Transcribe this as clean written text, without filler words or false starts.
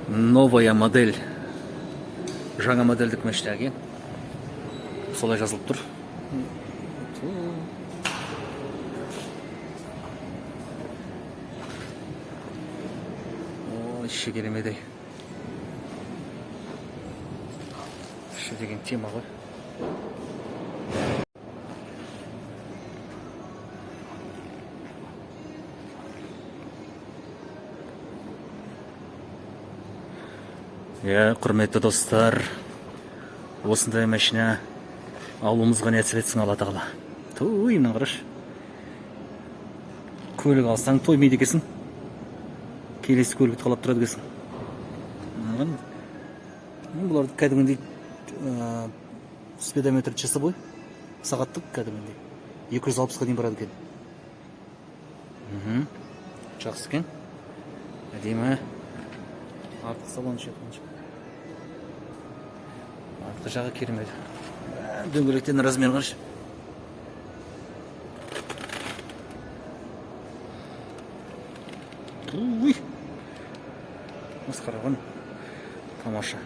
Новая модель. Жаңа модельдік машина. Солай жазылып тұр. Іші керемедей. Іші деген тема ғой. Құрметті достар, осындай машина алуымызға нәсіп етсін Алла тағала. Той, мына қараш. Көлік алсаң тоймайды екенсің. Келесі көлікті қалап тұрады екенсің. Бұларды кәдімгідей спидометр часы бой. Сағаттық кәдімгідей 260-ға дейін барады екен. Жақсы екен. Әдемі. Артық салон шеқыншы. Арты жағы керемеді. Дөңгелектен размер қаршы. Масқара ғой. Тамаша.